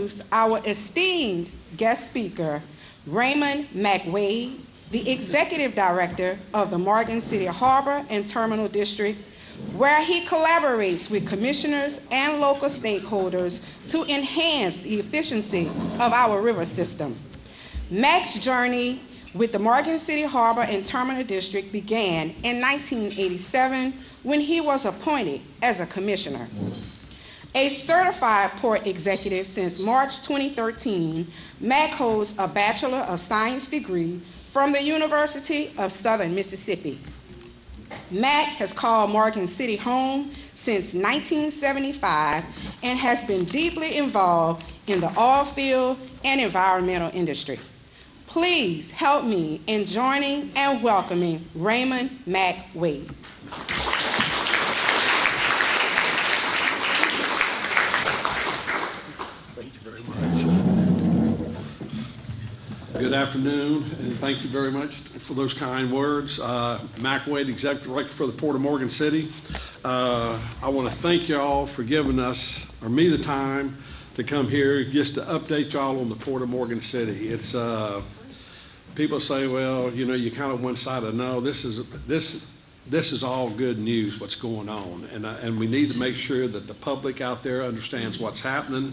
introduce our esteemed guest speaker, Raymond McWade, the Executive Director of the Morgan City Harbor and Terminal District, where he collaborates with commissioners and local stakeholders to enhance the efficiency of our river system. Mac's journey with the Morgan City Harbor and Terminal District began in 1987 when he was appointed as a commissioner. A certified port executive since March 2013, Mac holds a Bachelor of Science degree from the University of Southern Mississippi. Mac has called Morgan City home since 1975 and has been deeply involved in the oil field and environmental industry. Please help me in joining and welcoming Raymond McWade. Thank you very much. Good afternoon, and thank you very much for those kind words. McWade, Executive Director for the Port of Morgan City. I want to thank you all for giving us, or me, the time to come here just to update y'all on the Port of Morgan City. It's people say, well, you know, you kind of one-sided. No, this is all good news, what's going on, and we need to make sure that the public out there understands what's happening.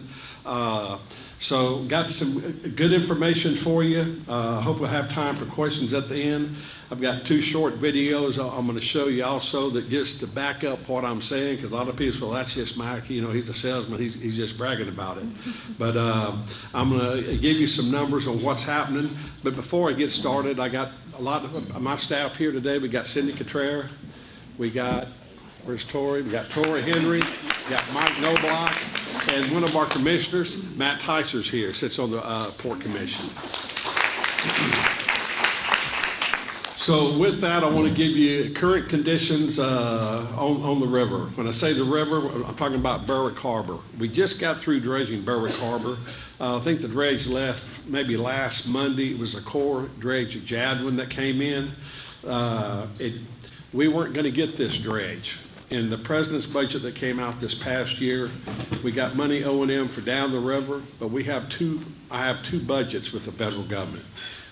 So got some good information for you. Hope we'll have time for questions at the end. I've got two short videos I'm going to show you also that just to back up what I'm saying, because a lot of people say, well, that's just Mike, you know, he's a salesman, he's just bragging about it. But I'm going to give you some numbers on what's happening. But before I get started, I got a lot of my staff here today. We got Cindy Cottrell, we got, where's Tori? We got Tori Henry, we got Mike Noblock, and one of our commissioners, Matt Tyser's here, sits on the Port Commission. So with that, I want to give you current conditions on the river. When I say the river, I'm talking about Berwick Harbor. We just got through dredging Berwick Harbor. I think the dredge left maybe last Monday. It was a core dredge at Jadwin that came in. We weren't going to get this dredge. In the president's budget that came out this past year, we got money O&M for down the river, but I have two budgets with the federal government.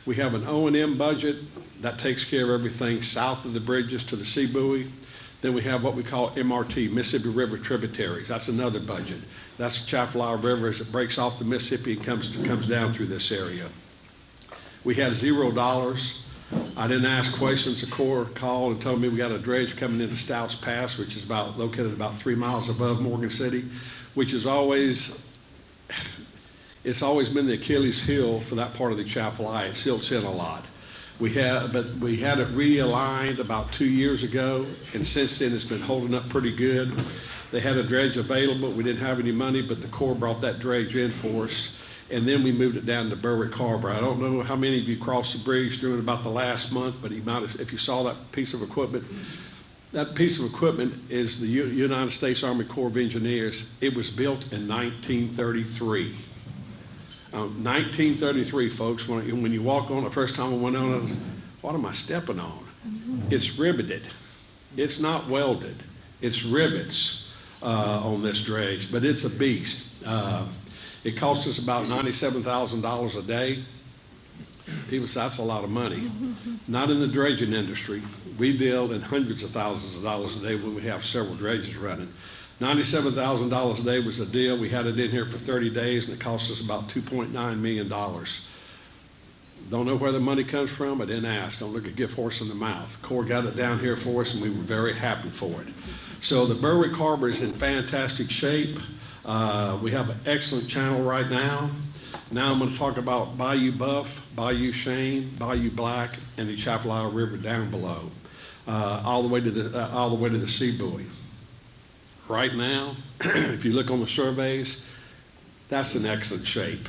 We have an O&M budget that takes care of everything south of the bridges to the sea buoy. Then we have what we call MRT, Mississippi River Tributaries. That's another budget. That's Chafalaya River as it breaks off the Mississippi and comes down through this area. We had $0. I didn't ask questions. The Corps called and told me we got a dredge coming into Stouts Pass, which is located about 3 miles above Morgan City, which is it's always been the Achilles heel for that part of the Chafalaya. It silts in a lot. We had it realigned about 2 years ago, and since then it's been holding up pretty good. They had a dredge available. We didn't have any money, but the Corps brought that dredge in for us. And then we moved it down to Berwick Harbor. I don't know how many of you crossed the bridge during about the last month, but if you saw that piece of equipment, that piece of equipment is the United States Army Corps of Engineers. It was built in 1933. 1933, folks. When you walk on, the first time I went on it, what am I stepping on? It's riveted. It's not welded. It's rivets on this dredge, but it's a beast. It costs us about $97,000 a day. People say that's a lot of money. Not in the dredging industry. We deal in hundreds of thousands of dollars a day when we have several dredges running. $97,000 a day was the deal. We had it in here for 30 days, and it cost us about $2.9 million. Don't know where the money comes from. I didn't ask. Don't look a gift horse in the mouth. Corps got it down here for us, and we were very happy for it. So the Berwick Harbor is in fantastic shape. We have an excellent channel right now. Now I'm going to talk about Bayou Buff, Bayou Shane, Bayou Black, and the Chafalaya River down below, all the way to the sea buoy. Right now, if you look on the surveys, that's in excellent shape.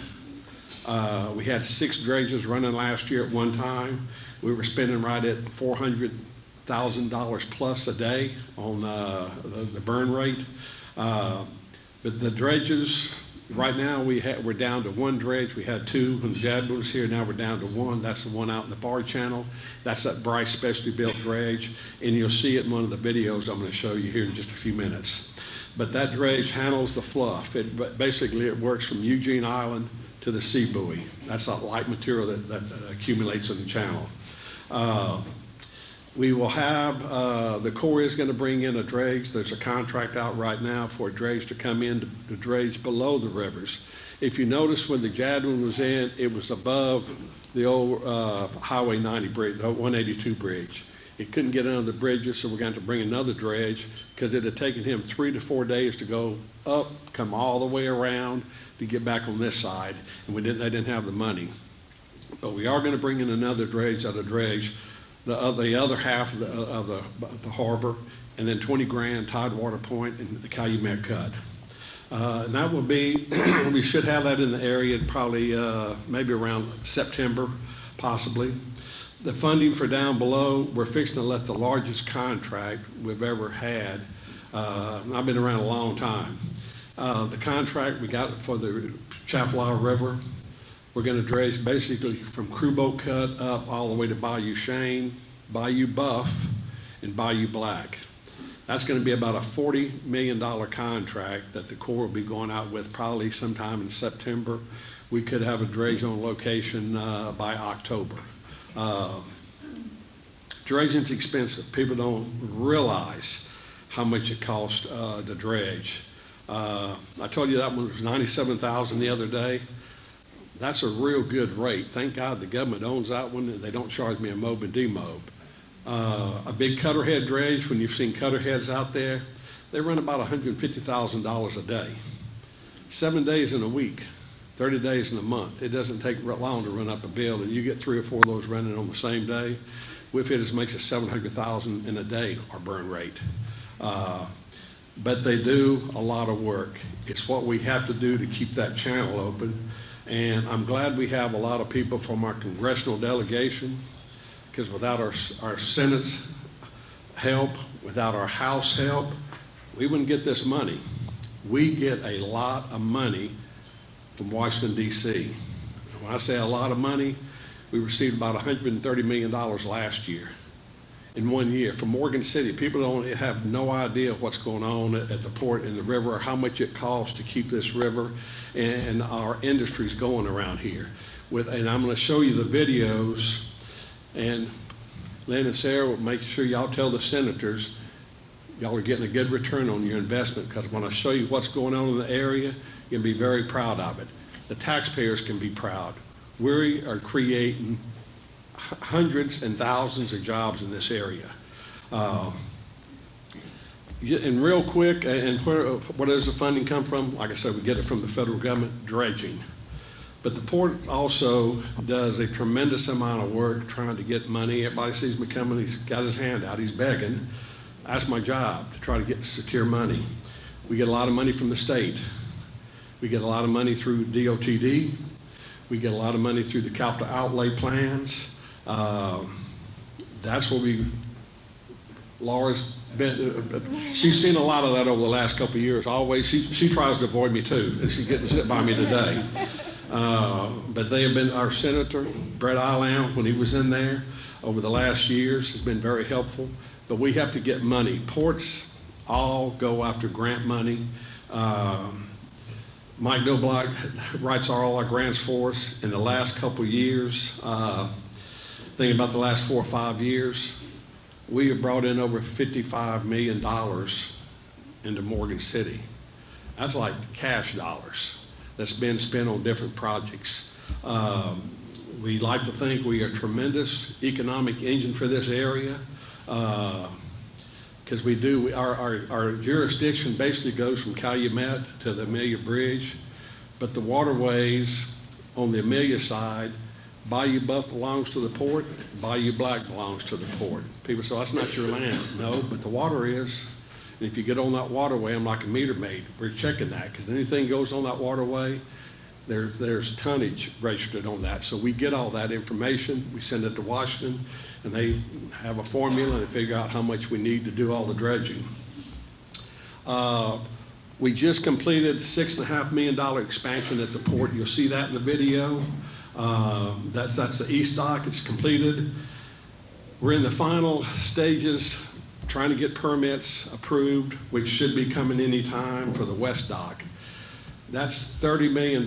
We had 6 dredges running last year at one time. We were spending right at $400,000 plus a day on the burn rate. But the dredges, Right now, we're down to one dredge. We had two when Jad was here. Now we're down to one. That's the one out in the bar channel. That's that Bryce specially built dredge, and you'll see it in one of the videos I'm going to show you here in just a few minutes. But that dredge handles the fluff. Basically, it works from Eugene Island to the sea buoy. That's that light material that accumulates in the channel. We will have, the Corps is going to bring in a dredge. There's a contract out right now for a dredge to come in to dredge below the rivers. If you notice when the Jadwin was in, it was above the old Highway 90 bridge, the 182 bridge. It couldn't get under the bridges, so we're going to bring another dredge because it had taken him 3 to 4 days to go up, come all the way around to get back on this side, and they didn't have the money. But we are going to bring in another dredge out of dredge the other half of the harbor, and then 20 grand Tidewater Point and the Calumet Cut. And that will be, we should have that in the area probably maybe around September, possibly. The funding for down below, we're fixing to let the largest contract we've ever had. I've been around a long time. The contract we got for the Chapala River, we're going to dredge basically from Crew Boat Cut up all the way to Bayou Cheyenne, Bayou Buff, and Bayou Black. That's going to be about a $40 million contract that the Corps will be going out with probably sometime in September. We could have a dredge on location by October. Dredging's expensive. People don't realize how much it costs to dredge. I told you that one was $97,000 the other day. That's a real good rate. Thank God the government owns that one and they don't charge me a mob and demob. A big cutterhead dredge, when you've seen cutterheads out there, they run about $150,000 a day. 7 days in a week, 30 days in a month. It doesn't take long to run up a bill, and you get 3 or 4 of those running on the same day. With it, it makes it $700,000 in a day, our burn rate. But they do a lot of work. It's what we have to do to keep that channel open. And I'm glad we have a lot of people from our congressional delegation, because without our Senate's help, without our House help, we wouldn't get this money. We get a lot of money from Washington, D.C. When I say a lot of money, we received about $130 million last year, in 1 year, from Morgan City. People have no idea what's going on at the port and the river, or how much it costs to keep this river and our industries going around here. And I'm going to show you the videos, and Lynn and Sarah will make sure y'all tell the senators y'all are getting a good return on your investment, because when I show you what's going on in the area, you'll be very proud of it. The taxpayers can be proud. We are creating hundreds and thousands of jobs in this area. And real quick, and where does the funding come from? Like I said, we get it from the federal government, dredging. But the port also does a tremendous amount of work trying to get money. Everybody sees me coming, he's got his hand out, he's begging. That's my job, to try to get secure money. We get a lot of money from the state. We get a lot of money through DOTD. We get a lot of money through the capital outlay plans. That's what Laura's been, she's seen a lot of that over the last couple of years. Always, she tries to avoid me too, and she's getting to sit by me today. But they have been, our senator, Brett Ilam, when he was in there over the last years, has been very helpful. But we have to get money. Ports all go after grant money. Mike Doblock writes all our grants for us. In the last couple of years, thinking about the last 4 or 5 years, we have brought in over $55 million into Morgan City. That's like cash dollars that's been spent on different projects. We like to think we are a tremendous economic engine for this area, because we do. Our jurisdiction basically goes from Calumet to the Amelia Bridge, but the waterways on the Amelia side, Bayou Buff belongs to the port, Bayou Black belongs to the port. People say, that's not your land. No, but the water is. And if you get on that waterway, I'm like a meter maid. We're checking that, because anything goes on that waterway, there's tonnage registered on that. So we get all that information, we send it to Washington, and they have a formula and figure out how much we need to do all the dredging. We just completed $6.5 million expansion at the port. You'll see that in the video. That's the east dock. It's completed. We're in the final stages trying to get permits approved, which should be coming any time for the west dock. That's $30 million.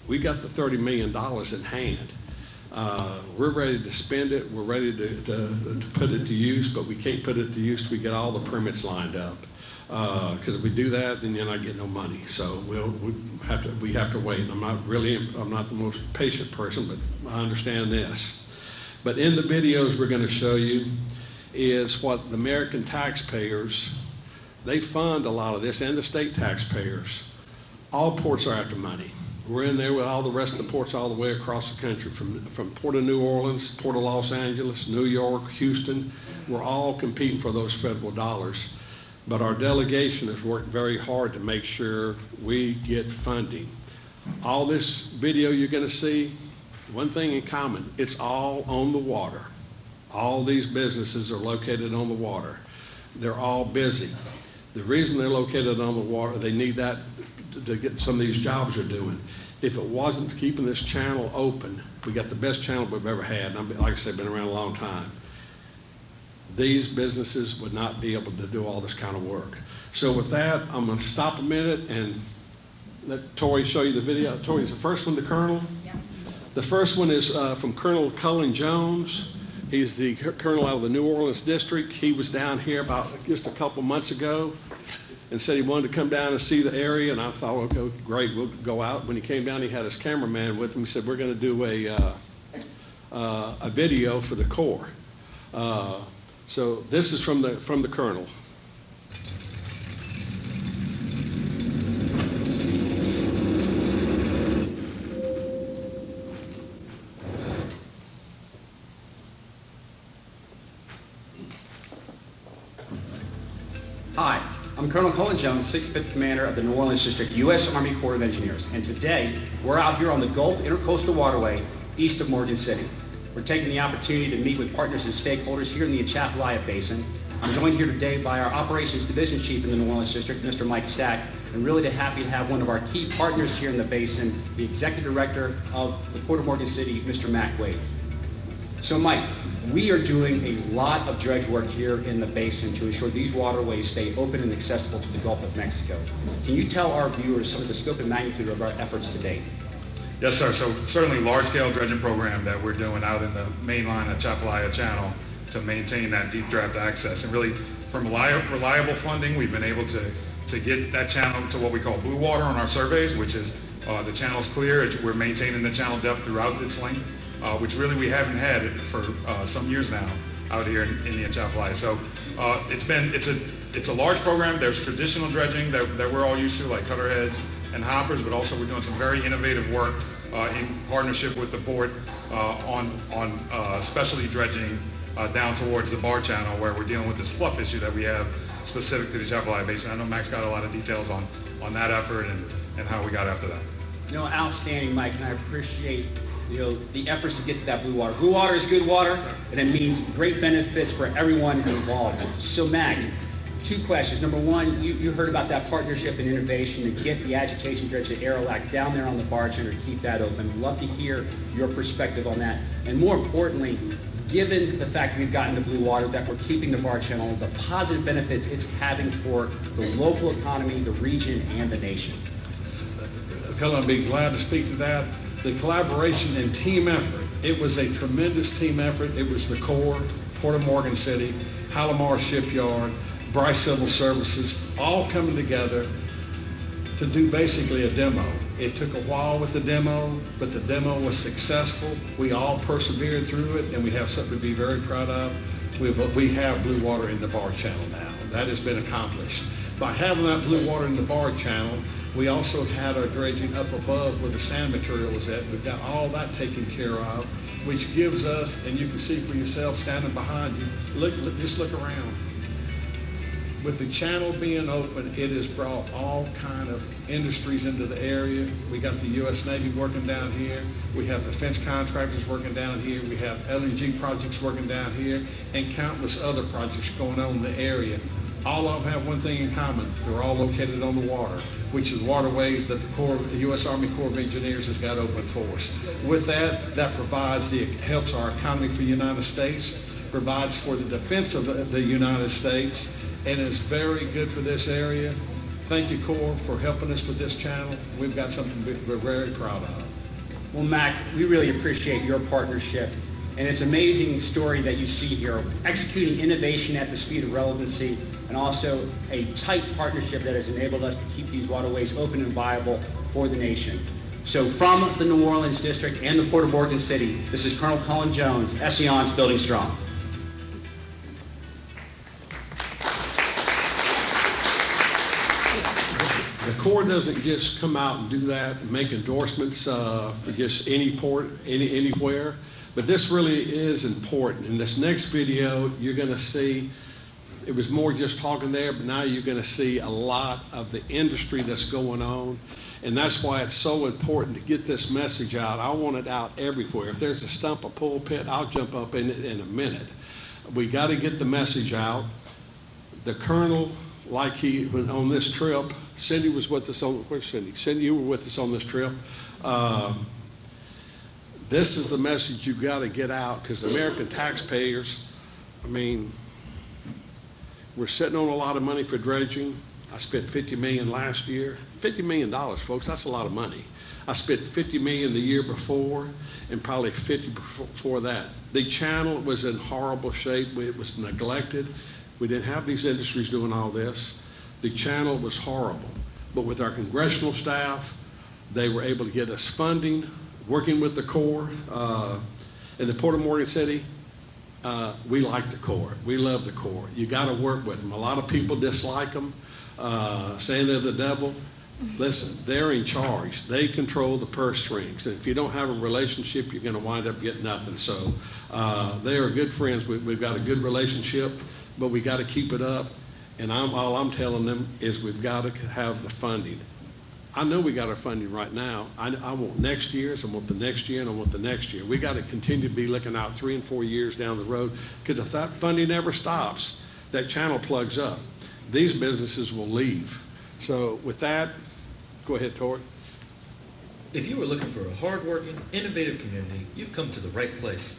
We got the $30 million in hand. We're ready to spend it. We're ready to put it to use, but we can't put it to use till we get all the permits lined up. Because if we do that, then you're not getting no money. So we have to wait. I'm not the most patient person, but I understand this. But in the videos we're going to show you is what the American taxpayers, they fund a lot of this, and the state taxpayers. All ports are after money. We're in there with all the rest of the ports all the way across the country, from Port of New Orleans, Port of Los Angeles, New York, Houston. We're all competing for those federal dollars. But our delegation has worked very hard to make sure we get funding. All this video you're going to see, one thing in common, it's all on the water. All these businesses are located on the water. They're all busy. The reason they're located on the water, they need that to get some of these jobs they're doing. If it wasn't keeping this channel open, we got the best channel we've ever had. And like I said, been around a long time. These businesses would not be able to do all this kind of work. So with that, I'm going to stop a minute and let Tori show you the video. Tori, is the first one the Colonel? Yeah. The first one is from Colonel Cullen Jones. He's the Colonel out of the New Orleans district. He was down here about just a couple months ago and said he wanted to come down and see the area, and I thought, okay, great, we'll go out. When he came down, he had his cameraman with him. He said, we're going to do a video for the Corps. So this is from the Colonel. Hi, I'm Colonel Cullen Jones, 6th Commander of the New Orleans District, U.S. Army Corps of Engineers. And today, we're out here on the Gulf Intercoastal Waterway, east of Morgan City. We're taking the opportunity to meet with partners and stakeholders here in the Atchafalaya Basin. I'm joined here today by our Operations Division Chief in the New Orleans District, Mr. Mike Stack, and really happy to have one of our key partners here in the basin, the Executive Director of the Port of Morgan City, Mr. Mac Wade. So Mike, we are doing a lot of dredge work here in the basin to ensure these waterways stay open and accessible to the Gulf of Mexico. Can you tell our viewers some of the scope and magnitude of our efforts to date? Yes, sir. So certainly large-scale dredging program that we're doing out in the mainline Atchafalaya Channel to maintain that deep draft access. And really, from reliable funding, we've been able to get that channel to what we call blue water on our surveys, which is the channel's clear. We're maintaining the channel depth throughout its length, which really we haven't had for some years now out here in the Atchafalaya. So it's a large program. There's traditional dredging that we're all used to, like cutter heads and hoppers, but also we're doing some very innovative work in partnership with the port on specialty dredging down towards the bar channel, where we're dealing with this fluff issue that we have specific to the Atchafalaya Basin. I know Max got a lot of details on that effort and how we got after that. Outstanding, Mike, and I appreciate the efforts to get to that blue water. Blue water is good water, and it means great benefits for everyone involved. So, Mac, two questions. Number one, you heard about that partnership and innovation to get the agitation dredge at Aerolac down there on the bar channel to keep that open. Love to hear your perspective on that. And more importantly, given the fact we've gotten to blue water, that we're keeping the bar channel, the positive benefits it's having for the local economy, the region, and the nation. I'd be glad to speak to that. The collaboration and team effort, it was a tremendous team effort. It was the Corps, Port of Morgan City, Palomar Shipyard, Bryce Civil Services, all coming together to do basically a demo. It took a while with the demo, but the demo was successful. We all persevered through it, and we have something to be very proud of. We have blue water in the bar channel now. That has been accomplished. By having that blue water in the bar channel, we also had our dredging up above where the sand material is at. We've got all that taken care of, which gives us, and you can see for yourself standing behind you, just look around. With the channel being open, it has brought all kind of industries into the area. We got the U.S. Navy working down here. We have defense contractors working down here. We have LNG projects working down here, and countless other projects going on in the area. All of them have one thing in common. They're all located on the water, which is waterways that the U.S. Army Corps of Engineers has got open for us. With that, helps our economy for the United States, provides for the defense of the United States, and is very good for this area. Thank you, Corps, for helping us with this channel. We've got something we're very proud of. Well, Mac, we really appreciate your partnership, and it's an amazing story that you see here, executing innovation at the speed of relevancy, and also a tight partnership that has enabled us to keep these waterways open and viable for the nation. So from the New Orleans District and the Port of Morgan City, this is Colonel Cullen Jones, SEON's Building Strong. The Corps doesn't just come out and do that and make endorsements for just any port, anywhere, but this really is important. In this next video, you're going to see, it was more just talking there, but now you're going to see a lot of the industry that's going on, and that's why it's so important to get this message out. I want it out everywhere. If there's a stump of pulpit, I'll jump up in it in a minute. We got to get the message out. The Colonel, like he went on this trip, Cindy was with us on, where's Cindy? Cindy, you were with us on this trip. This is the message you've got to get out, because American taxpayers, I mean, we're sitting on a lot of money for dredging. I spent $50 million last year. $50 million, folks, that's a lot of money. I spent $50 million the year before, and probably $50 before that. The channel was in horrible shape. It was neglected. We didn't have these industries doing all this. The channel was horrible. But with our congressional staff, they were able to get us funding, working with the Corps. In the Port of Morgan City, we like the Corps. We love the Corps. You got to work with them. A lot of people dislike them, saying they're the devil. Listen, they're in charge. They control the purse strings. And if you don't have a relationship, you're going to wind up getting nothing. So they are good friends. We've got a good relationship, but we got to keep it up. And all I'm telling them is we've got to have the funding. I know we got our funding right now. I want next year's, I want the next year, and I want the next year. We got to continue to be looking out 3 and 4 years down the road, because if that funding never stops, that channel plugs up. These businesses will leave. So with that, go ahead, Tori. If you are looking for a hard-working, innovative community, you've come to the right place.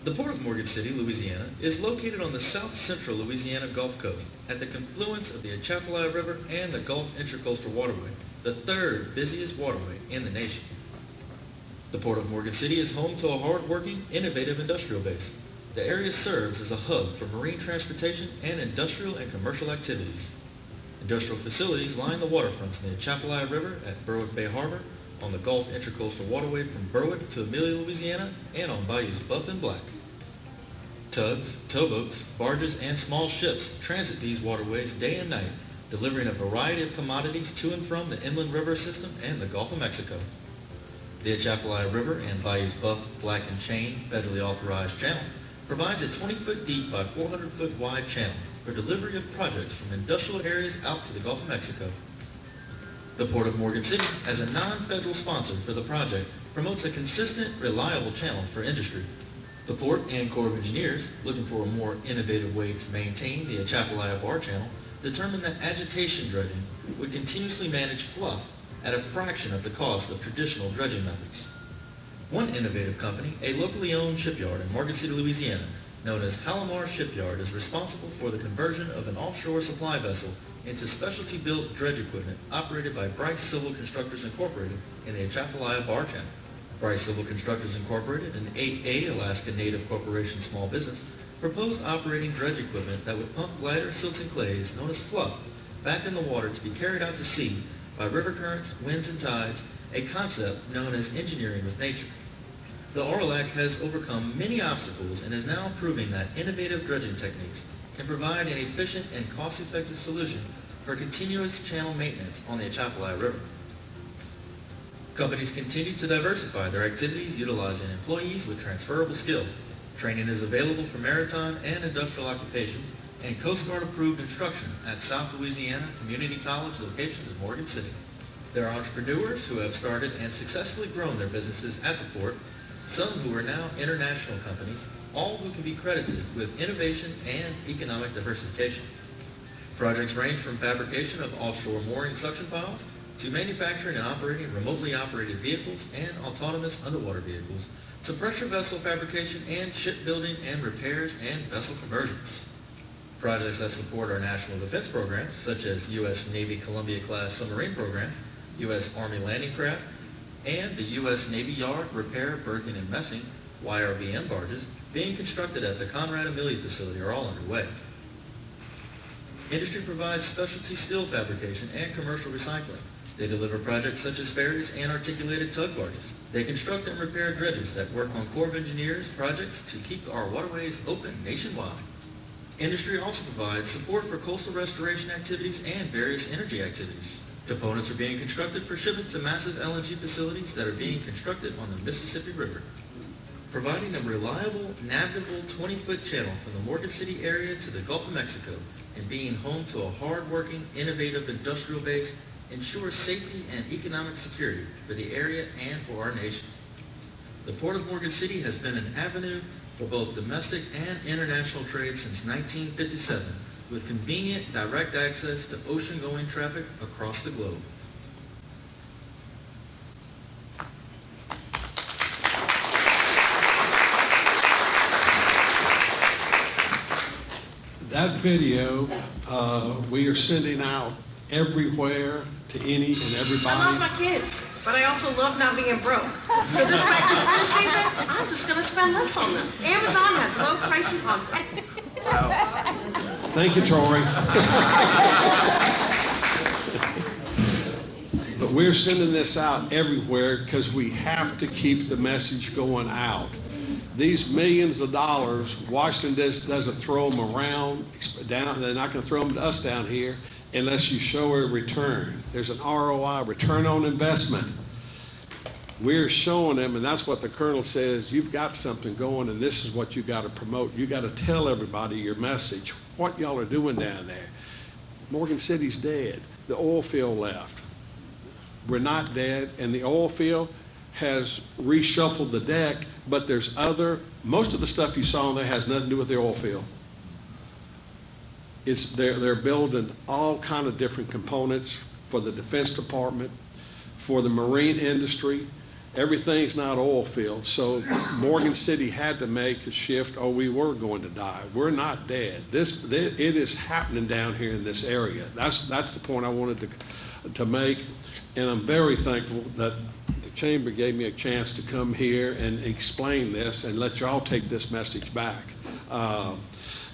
The Port of Morgan City, Louisiana, is located on the south-central Louisiana Gulf Coast at the confluence of the Atchafalaya River and the Gulf Intracoastal Waterway, the third busiest waterway in the nation. The Port of Morgan City is home to a hard-working, innovative industrial base. The area serves as a hub for marine transportation and industrial and commercial activities. Industrial facilities line the waterfronts in the Atchafalaya River at Berwick Bay Harbor, on the Gulf Intracoastal Waterway from Berwick to Amelia, Louisiana, and on bayous Buff and Black. Tugs, towboats, barges, and small ships transit these waterways day and night, delivering a variety of commodities to and from the inland river system and the Gulf of Mexico. The Atchafalaya River and bayous Buff, Black, and Chain federally authorized channel provides a 20-foot deep by 400-foot wide channel for delivery of projects from industrial areas out to the Gulf of Mexico. The Port of Morgan City, as a non-federal sponsor for the project, promotes a consistent, reliable channel for industry. The Port and Corps of Engineers, looking for a more innovative way to maintain the Atchafalaya Bar Channel, determined that agitation dredging would continuously manage fluff at a fraction of the cost of traditional dredging methods. One innovative company, a locally owned shipyard in Morgan City, Louisiana, known as Palomar Shipyard, is responsible for the conversion of an offshore supply vessel into specialty-built dredge equipment operated by Bryce Civil Constructors Incorporated in the Atchafalaya Bar Channel. Bryce Civil Constructors Incorporated, an 8A Alaska Native Corporation small business, proposed operating dredge equipment that would pump lighter silts and clays, known as fluff, back in the water to be carried out to sea by river currents, winds, and tides, a concept known as engineering with nature. The ORLAC has overcome many obstacles and is now proving that innovative dredging techniques can provide an efficient and cost-effective solution for continuous channel maintenance on the Atchafalaya River. Companies continue to diversify their activities utilizing employees with transferable skills. Training is available for maritime and industrial occupations and Coast Guard approved instruction at South Louisiana Community College locations in Morgan City. There are entrepreneurs who have started and successfully grown their businesses at the port, some who are now international companies, all who can be credited with innovation and economic diversification. Projects range from fabrication of offshore mooring suction piles to manufacturing and operating remotely operated vehicles and autonomous underwater vehicles to pressure vessel fabrication and shipbuilding and repairs and vessel conversions. Projects that support our national defense programs, such as U.S. Navy Columbia-class submarine program, U.S. Army landing craft, and the U.S. Navy Yard repair, berthing, and messing YRBM barges being constructed at the Conrad Amelia facility are all underway. Industry provides specialty steel fabrication and commercial recycling. They deliver projects such as ferries and articulated tug barges. They construct and repair dredges that work on Corps of Engineers projects to keep our waterways open nationwide. Industry also provides support for coastal restoration activities and various energy activities. Components are being constructed for shipment to massive LNG facilities that are being constructed on the Mississippi River. Providing a reliable, navigable 20-foot channel from the Morgan City area to the Gulf of Mexico and being home to a hard-working, innovative industrial base ensures safety and economic security for the area and for our nation. The Port of Morgan City has been an avenue for both domestic and international trade since 1957, with convenient direct access to ocean-going traffic across the globe. That video, we are sending out everywhere to any and everybody. I love my kids, but I also love not being broke. So this back to school season, I'm just going to spend this on them. Amazon has low prices on Thank you, Tori. But we're sending this out everywhere because we have to keep the message going out. These millions of dollars, Washington doesn't throw them around down. They're not going to throw them to us down here unless you show a return. There's an ROI, return on investment. We're showing them, and that's what the colonel says, you've got something going, and this is what you got to promote. You got to tell everybody your message, what y'all are doing down there. Morgan City's dead. The oil field left. We're not dead, and the oil field has reshuffled the deck, but there's most of the stuff you saw in there has nothing to do with the oil field. They're building all kind of different components for the Defense Department, for the marine industry. Everything's not oil field. So Morgan City had to make a shift or we were going to die. We're not dead. It is happening down here in this area. That's the point I wanted to make. And I'm very thankful that the Chamber gave me a chance to come here and explain this and let y'all take this message back.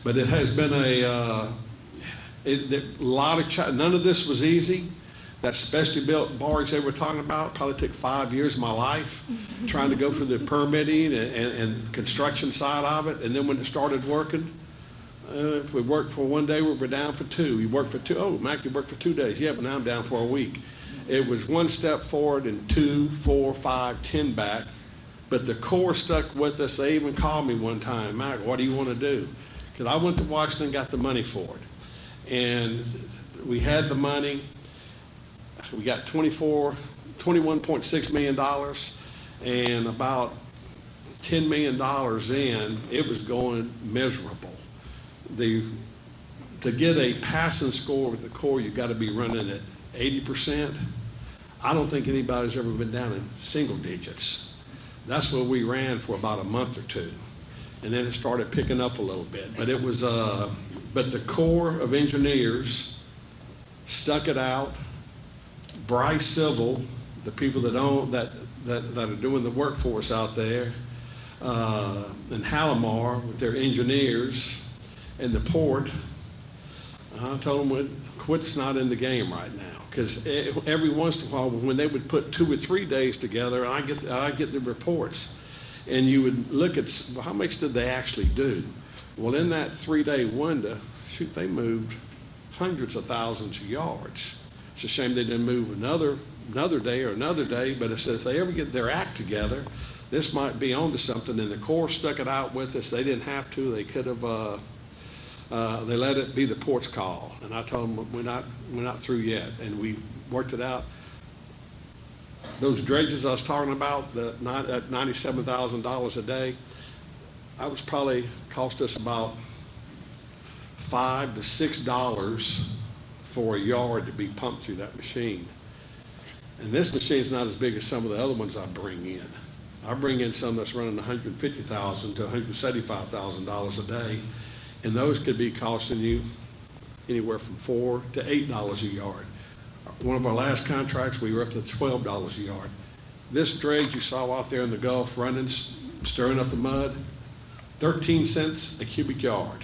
But it has been none of this was easy. That specially built barge they were talking about probably took 5 years of my life trying to go through the permitting and construction side of it. And then when it started working, if we worked for one day, we were down for two. You worked for two. Oh, Mac, you worked for 2 days. Yeah, but now I'm down for a week. It was one step forward and 2, 4, 5, 10 back. But the Corps stuck with us. They even called me one time, Mac, what do you want to do? Because I went to Washington and got the money for it. And we had the money. We got $21.6 million, and about $10 million in, it was going miserable. To get a passing score with the Corps, you've got to be running at 80%. I don't think anybody's ever been down in single digits. That's where we ran for about a month or two. And then it started picking up a little bit. But it was, but the Corps of Engineers stuck it out. Bryce Civil, the people that are doing the workforce out there, and Halimar with their engineers, and the port. I told them, quit's not in the game right now, because every once in a while, when they would put 2 or 3 days together, I get the reports, and you would look at how much did they actually do. Well, in that 3-day window, shoot, they moved hundreds of thousands of yards. It's a shame they didn't move another day or another day, but it says if they ever get their act together, this might be onto something. And the Corps stuck it out with us. They didn't have to. They could have. They let it be the port's call. And I told them we're not through yet. And we worked it out. Those dredges I was talking about, at $97,000 a day, that was probably cost us about $5 to $6 for a yard to be pumped through that machine. And this machine's not as big as some of the other ones I bring in. I bring in some that's running $150,000 to $175,000 a day, and those could be costing you anywhere from $4 to $8 a yard. One of our last contracts, we were up to $12 a yard. This dredge you saw out there in the Gulf running, stirring up the mud, 13 cents a cubic yard.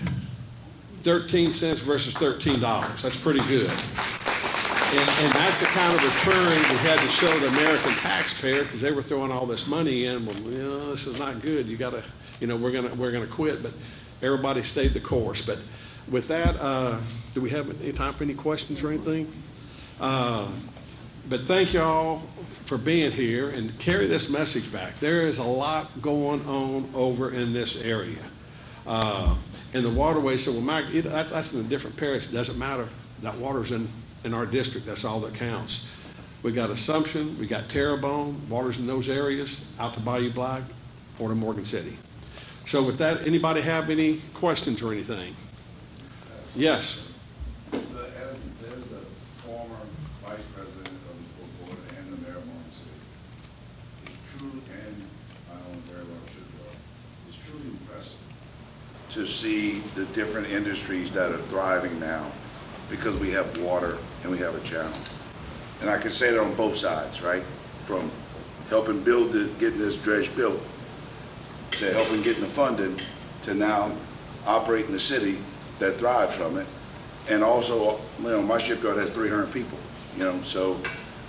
13 cents versus $13. That's pretty good. And that's the kind of return we had to show the American taxpayer, because they were throwing all this money in. Well, this is not good. You got to, we're gonna quit. But everybody stayed the course. But with that, do we have any time for any questions or anything? But thank y'all for being here, and carry this message back. There is a lot going on over in this area. And the waterway, so well, Mike, that's in a different parish. It doesn't matter. That water's in our district. That's all that counts. We got Assumption, we got Terrebonne, water's in those areas, out to Bayou Black, or to Morgan City. So with that, anybody have any questions or anything? Yes. As the former vice president of the school board and the mayor of Morgan City, it's true, and I own very well shipyard, it's truly impressive to see the different industries that are thriving now because we have water and we have a channel. And I can say that on both sides, right? From helping getting this dredge built, to helping getting the funding, to now operating the city that thrives from it. And also, my shipyard has 300 people, so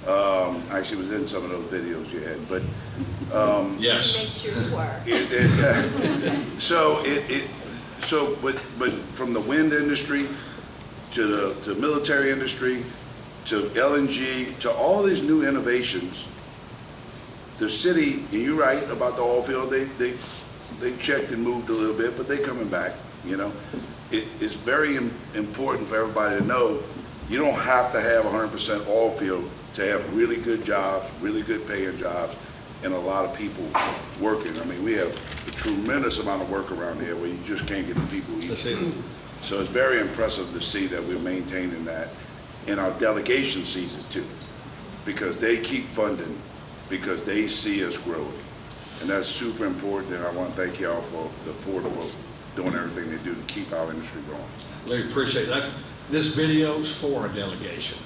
I actually was in some of those videos you had, but yes. Make sure you were. But from the wind industry to the military industry to LNG to all these new innovations, the city, and you're right about the oil field, they checked and moved a little bit, but they're coming back. It's very important for everybody to know you don't have to have 100% oil field to have really good jobs, really good paying jobs, and a lot of people working. I mean, we have a tremendous amount of work around here where you just can't get the people either. So it's very impressive to see that we're maintaining that in our delegation season too, because they keep funding, because they see us growing. And that's super important, and I want to thank y'all for the port for doing everything they do to keep our industry going. Larry, appreciate that. This video is for a delegation.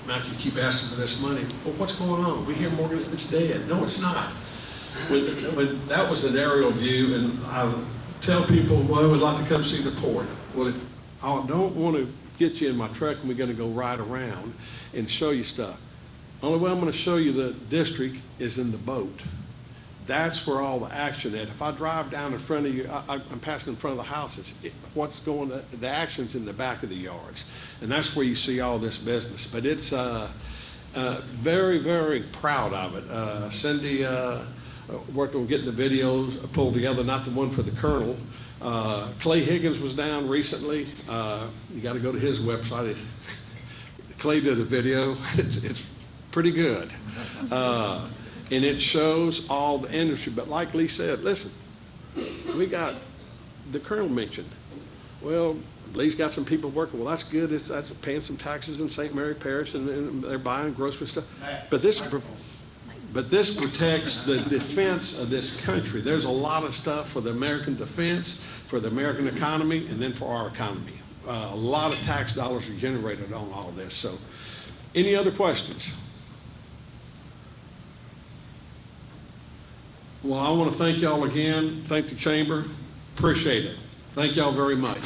Matthew, keep asking for this money. Well, what's going on? We hear Morgan, it's dead. No, it's not. When that was an aerial view, and I tell people, well, I would like to come see the port. Well, if I don't want to get you in my truck and we're going to go ride around and show you stuff. Only way I'm going to show you the district is in the boat. That's where all the action is. If I drive down in front of you, I'm passing in front of the houses. What's going on? The action's in the back of the yards. And that's where you see all this business. But it's very, very proud of it. Cindy working on getting the videos pulled together, not the one for the Colonel. Clay Higgins was down recently. You got to go to his website. Clay did a video. It's pretty good. And it shows all the industry. But like Lee said, listen, we got the Colonel mentioned. Well, Lee's got some people working. Well, that's good. That's paying some taxes in St. Mary Parish, and they're buying grocery stuff. But this protects the defense of this country. There's a lot of stuff for the American defense, for the American economy, and then for our economy. A lot of tax dollars are generated on all this. So, any other questions? Well, I want to thank y'all again. Thank the chamber. Appreciate it. Thank y'all very much.